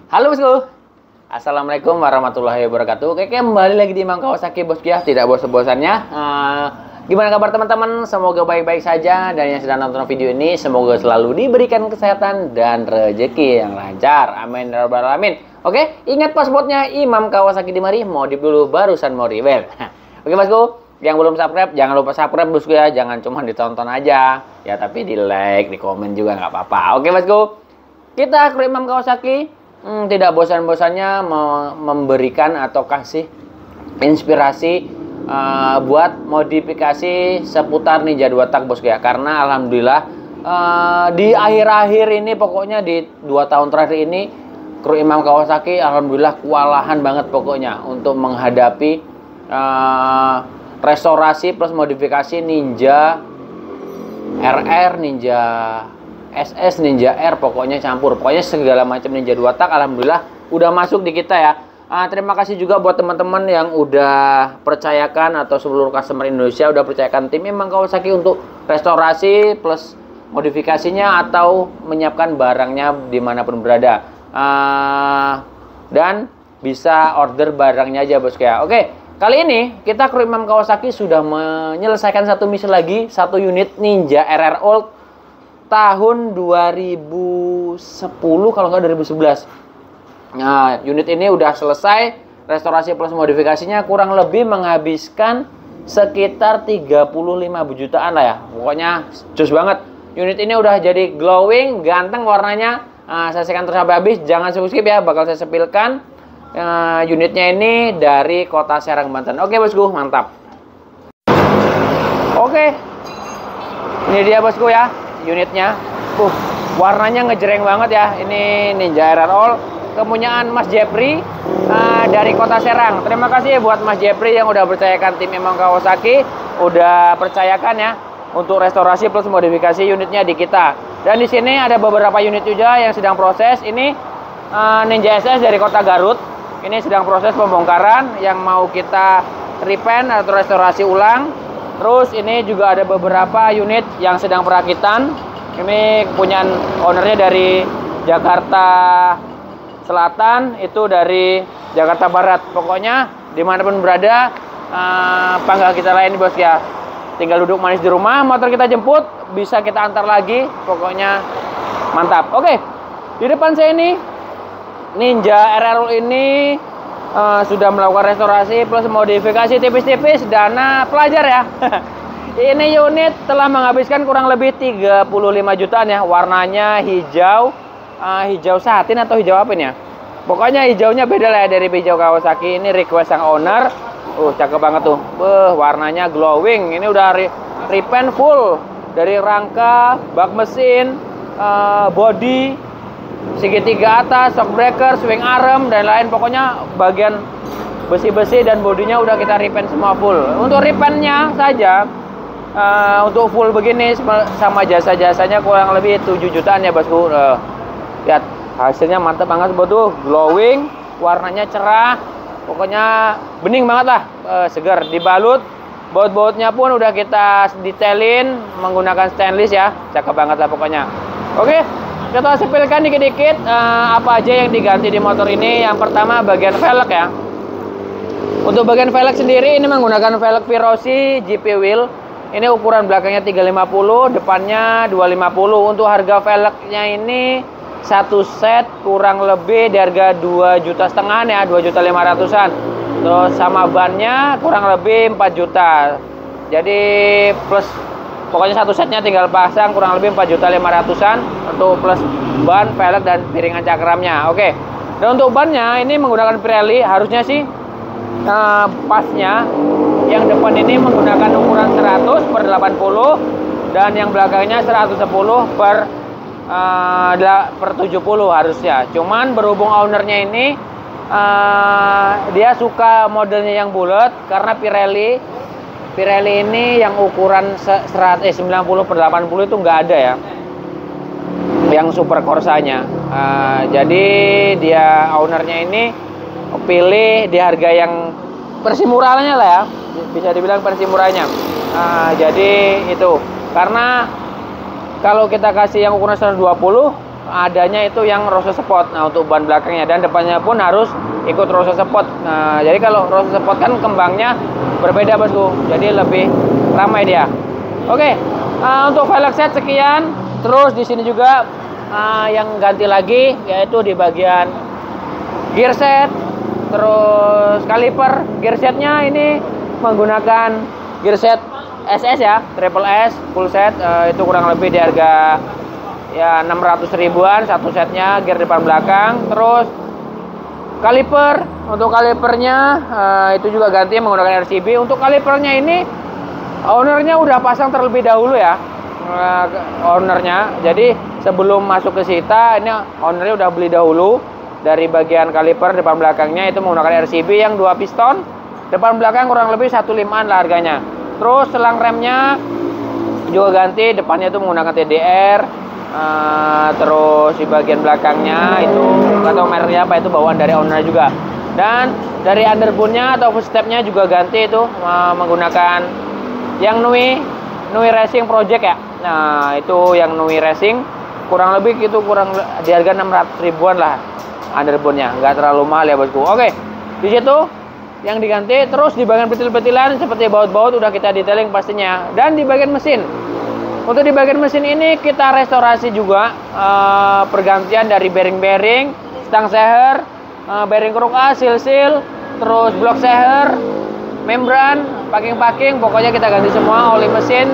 Halo bosku. Assalamualaikum warahmatullahi wabarakatuh. Oke, kembali lagi di Imam Kawasaki bosku ya. Tidak bosan-bosannya. Gimana kabar teman-teman? Semoga baik-baik saja. Dan yang sedang nonton video ini, semoga selalu diberikan kesehatan dan rezeki yang lancar. Amin ya rabbal alamin. Oke, ingat passwordnya Imam Kawasaki di mari. Modif dulu barusan mau rewel. Oke bosku, yang belum subscribe jangan lupa subscribe bosku ya. Jangan cuma ditonton aja ya, tapi di like, di komen juga nggak apa-apa. Oke bosku, kita kru Imam Kawasaki tidak bosan-bosannya memberikan atau kasih inspirasi buat modifikasi seputar Ninja 2 tak bosku ya. Karena alhamdulillah di akhir-akhir ini, pokoknya di 2 tahun terakhir ini, kru Imam Kawasaki alhamdulillah kewalahan banget pokoknya untuk menghadapi restorasi plus modifikasi Ninja RR, Ninja SS, Ninja R, pokoknya campur. Pokoknya segala macam Ninja 2 tak alhamdulillah udah masuk di kita ya. Terima kasih juga buat teman-teman yang udah percayakan, atau seluruh customer Indonesia udah percayakan tim Imam Kawasaki untuk restorasi plus modifikasinya atau menyiapkan barangnya dimanapun berada. Dan bisa order barangnya aja bosku ya. Oke, kali ini kita kru Imam Kawasaki sudah menyelesaikan satu misi lagi, satu unit Ninja RR Old tahun 2010 kalau nggak 2011. Nah, unit ini udah selesai restorasi plus modifikasinya, kurang lebih menghabiskan sekitar 35 jutaan lah ya. Pokoknya cus banget. Unit ini udah jadi glowing, ganteng warnanya. Saksikan terus sampai habis, jangan skip ya, bakal saya sepilkan. Unitnya ini dari kota Serang, Banten. Oke bosku, mantap. Oke, ini dia bosku ya unitnya. Warnanya ngejreng banget ya. Ini Ninja RR All kepunyaan Mas Jepri dari kota Serang. Terima kasih buat Mas Jepri yang udah percayakan tim Imam Kawasaki, udah percayakan ya untuk restorasi plus modifikasi unitnya di kita. Dan di sini ada beberapa unit juga yang sedang proses. Ini Ninja SS dari kota Garut. Ini sedang proses pembongkaran yang mau kita repaint atau restorasi ulang. Terus ini juga ada beberapa unit yang sedang perakitan. Ini kepunyaan ownernya dari Jakarta Selatan, itu dari Jakarta Barat. Pokoknya dimanapun berada, panggal kita layani bos ya. Tinggal duduk manis di rumah, motor kita jemput, bisa kita antar lagi. Pokoknya mantap. Oke, di depan saya ini Ninja RR ini sudah melakukan restorasi plus modifikasi tipis-tipis, dana pelajar ya. Ini unit telah menghabiskan kurang lebih 35 jutaan ya. Warnanya hijau, hijau satin atau hijau apa ini ya. Pokoknya hijaunya beda lah ya dari hijau Kawasaki. Ini request sang owner. Cakep banget tuh. Warnanya glowing. Ini udah repaint full dari rangka, bak mesin, body, segitiga atas, shock breaker, swing arm, dan lain. Pokoknya bagian besi-besi dan bodinya udah kita repaint semua full. Untuk repaintnya saja, untuk full begini sama jasa-jasanya kurang lebih 7 jutaan ya bosku. Lihat hasilnya mantap banget tuh, glowing, warnanya cerah, pokoknya bening banget lah, segar. Dibalut, baut-bautnya pun udah kita detailin menggunakan stainless ya, cakep banget lah pokoknya. Oke, kita sepilkan dikit-dikit apa aja yang diganti di motor ini. Yang pertama bagian velg ya. Untuk bagian velg sendiri ini menggunakan velg Virosi GP Wheel. Ini ukuran belakangnya 350, depannya 250. Untuk harga velgnya ini satu set kurang lebih di harga 2,5 juta ya, 2.500.000-an. Terus sama bannya kurang lebih 4 juta. Jadi plus pokoknya satu setnya tinggal pasang kurang lebih 4.500.000-an untuk plus ban, velg dan piringan cakramnya. Oke. Dan untuk bannya ini menggunakan Pirelli, harusnya sih pasnya yang depan ini menggunakan ukuran 100/80 dan yang belakangnya 110/70 harusnya. Cuman berhubung ownernya ini dia suka modelnya yang bulat, karena Pirelli ini yang ukuran 90/80 itu nggak ada ya, yang super Corsanya. Jadi dia ownernya ini pilih di harga yang versi murahnya lah ya, bisa dibilang versi murahnya. Jadi itu karena kalau kita kasih yang ukuran 120 adanya itu yang rose spot. Nah, untuk ban belakangnya dan depannya pun harus ikut rose spot. Nah, jadi kalau rose spot kan kembangnya berbeda bosku, jadi lebih ramai dia. Oke, untuk velg set sekian. Terus di sini juga yang ganti lagi yaitu di bagian gear set, terus kaliper. Gear setnya ini menggunakan gear set SS ya, triple S full set. Itu kurang lebih di harga ya 600 ribuan satu setnya, gear depan belakang. Terus kaliper, untuk kalipernya itu juga ganti menggunakan RCB. Untuk kalipernya ini ownernya udah pasang terlebih dahulu ya, ownernya. Jadi sebelum masuk ke Sita ini ownernya udah beli dahulu. Dari bagian kaliper depan belakangnya itu menggunakan RCB yang 2 piston, depan belakang kurang lebih 1.5-an lah harganya. Terus selang remnya juga ganti, depannya itu menggunakan TDR. Terus di bagian belakangnya itu nggak tahu mereknya apa, itu bawaan dari owner juga. Dan dari underbone-nya atau footstep-nya juga ganti, itu menggunakan yang Nui Racing Project ya. Nah, itu yang Nui Racing, kurang lebih itu kurang di harga 600 ribuan lah underbone-nya, nggak terlalu mahal ya bosku. Oke, di situ yang diganti. Terus di bagian petil-petilan seperti baut-baut udah kita detailing pastinya. Dan di bagian mesin, untuk di bagian mesin ini kita restorasi juga, pergantian dari bearing-bearing, stang seher, bearing kruk A, seal-seal, terus blok seher, membran, packing-packing, pokoknya kita ganti semua. Oli mesin,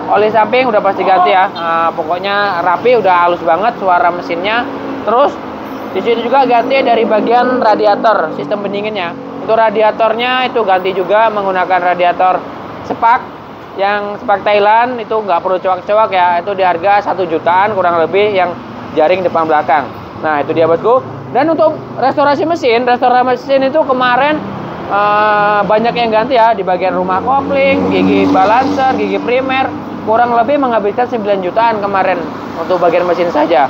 oli samping udah pasti ganti ya. Pokoknya rapi, udah halus banget suara mesinnya. Terus di situ juga ganti dari bagian radiator, sistem pendinginnya. Untuk radiatornya itu ganti juga menggunakan radiator Spark. Yang Spark Thailand itu nggak perlu coak-coak ya, itu di harga 1 jutaan kurang lebih yang jaring depan belakang. Nah, itu dia bosku. Dan untuk restorasi mesin itu kemarin banyak yang ganti ya, di bagian rumah kopling, gigi balancer, gigi primer, kurang lebih menghabiskan 9 jutaan kemarin untuk bagian mesin saja.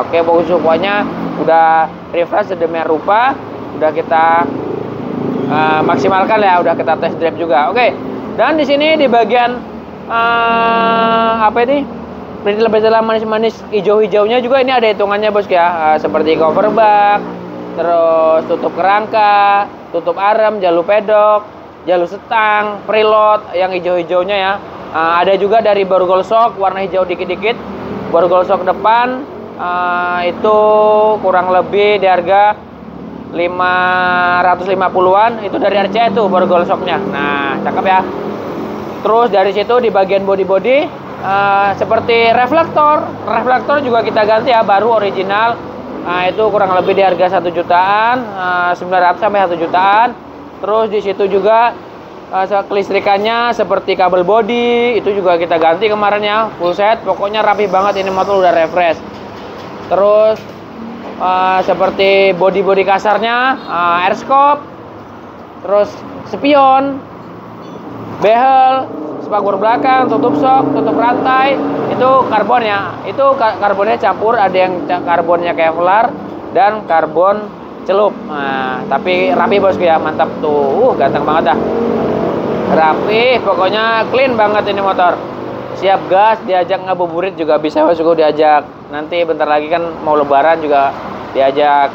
Oke, pokoknya udah refresh sedemikian rupa, udah kita maksimalkan ya, udah kita test drive juga. Oke. Dan di sini di bagian apa ini, perintilan manis-manis hijau-hijaunya juga ini ada hitungannya bos ya, seperti cover bak, terus tutup kerangka, tutup arem, jalur pedok, jalur setang, preload yang hijau-hijaunya ya. Ada juga dari borgol shock warna hijau dikit-dikit, borgol shock depan itu kurang lebih di harga 550-an, itu dari RCA itu borgol shocknya. Nah, cakep ya. Terus dari situ di bagian body seperti reflektor juga kita ganti ya, baru original. Nah, itu kurang lebih di harga 1 jutaan, 900 sampai 1 jutaan. Terus di situ juga kelistrikannya seperti kabel body itu juga kita ganti kemarin ya, full set. Pokoknya rapi banget, ini motor udah refresh. Terus seperti body kasarnya, air scope, terus spion, behel, spagur belakang, tutup sok, tutup rantai, itu karbonnya. Itu karbonnya campur, ada yang karbonnya Kevlar dan karbon celup. Nah, tapi rapi bosku ya, mantap tuh, ganteng banget dah. Rapi, pokoknya clean banget ini motor. Siap gas, diajak ngabuburit juga bisa bosku, diajak. Nanti bentar lagi kan mau lebaran juga diajak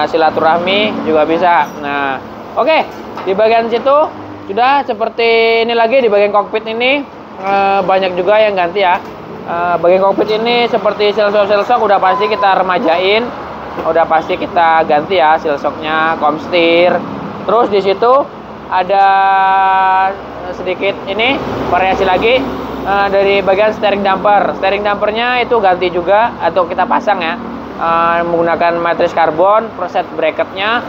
silaturahmi juga bisa. Nah, oke, di bagian situ sudah seperti ini lagi. Di bagian kokpit ini banyak juga yang ganti ya. Bagian kokpit ini seperti silsok udah pasti kita remajain, udah pasti kita ganti ya silsoknya, komstir. Terus di situ ada sedikit ini variasi lagi dari bagian steering damper. Steering dampernya itu ganti juga atau kita pasang ya, menggunakan matris karbon. Preset bracketnya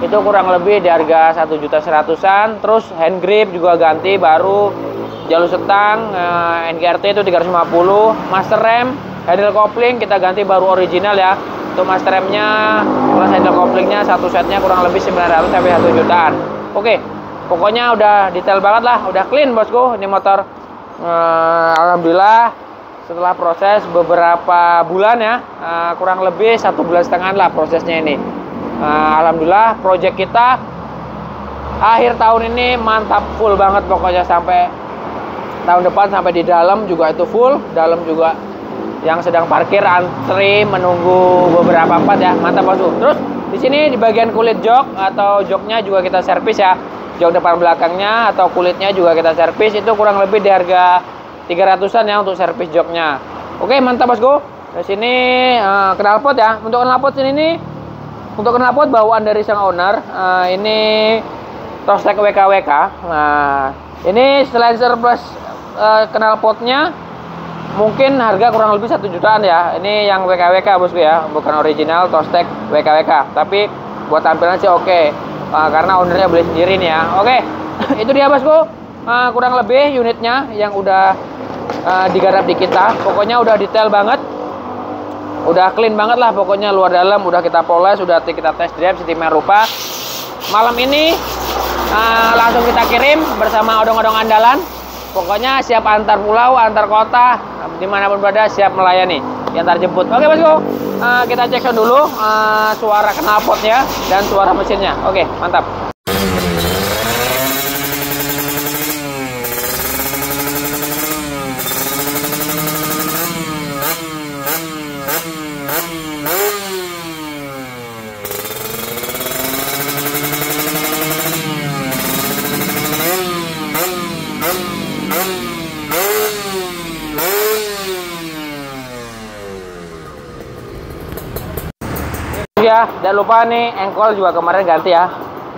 itu kurang lebih di harga 1.100.000-an. Terus hand grip juga ganti baru, jalur setang NGRT itu 350. Master rem, handle kopling kita ganti baru original ya. Untuk master remnya plus handle koplingnya satu setnya kurang lebih 900 sampai 1 jutaan. Oke, pokoknya udah detail banget lah, udah clean bosku ini motor. Alhamdulillah setelah proses beberapa bulan ya, kurang lebih 1,5 bulan lah prosesnya ini. Alhamdulillah project kita akhir tahun ini mantap, full banget pokoknya, sampai tahun depan sampai di dalam juga itu full, dalam juga yang sedang parkir antri menunggu beberapa part ya. Mantap bosku. Terus di sini di bagian kulit jok atau joknya juga kita servis ya. Jok depan belakangnya atau kulitnya juga kita servis, itu kurang lebih di harga 300-an ya untuk servis joknya. Oke, mantap bosku. Di sini knalpot ya. Untuk knalpot ini untuk knalpot bawaan dari sang owner. Ini Tostek WKWK. Nah, ini silencer plus knalpotnya mungkin harga kurang lebih 1 jutaan ya. Ini yang WKWK bosku ya, bukan original Tostek WKWK. Tapi buat tampilan sih oke. Karena ownernya beli sendiri nih ya. Oke, itu dia bosku. Kurang lebih unitnya yang udah digarap di kita. Pokoknya udah detail banget, udah clean banget lah. Pokoknya luar dalam udah kita poles, udah kita test drive sedemikian rupa. Malam ini langsung kita kirim bersama odong-odong andalan. Pokoknya siap antar pulau, antar kota, dimanapun berada siap melayani, diantar jemput. Oke bosku, kita cek dulu suara knalpotnya dan suara mesinnya. Oke, mantap. Ya, jangan lupa nih engkol juga kemarin ganti ya.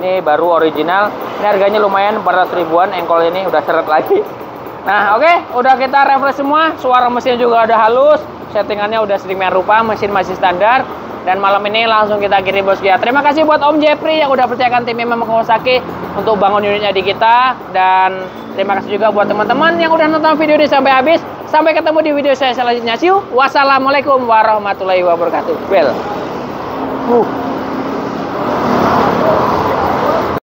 Ini baru original. Ini harganya lumayan 400 ribuan engkol ini, udah seret lagi. Nah, oke, udah kita refresh semua. Suara mesin juga udah halus, settingannya udah sedemikian rupa, mesin masih standar. Dan malam ini langsung kita kirim bosku ya. Terima kasih buat Om Jeffrey yang udah percayakan tim MM Kawasaki untuk bangun unitnya di kita. Dan terima kasih juga buat teman-teman yang udah nonton video ini sampai habis. Sampai ketemu di video saya selanjutnya. See you. Wassalamualaikum warahmatullahi wabarakatuh. Well.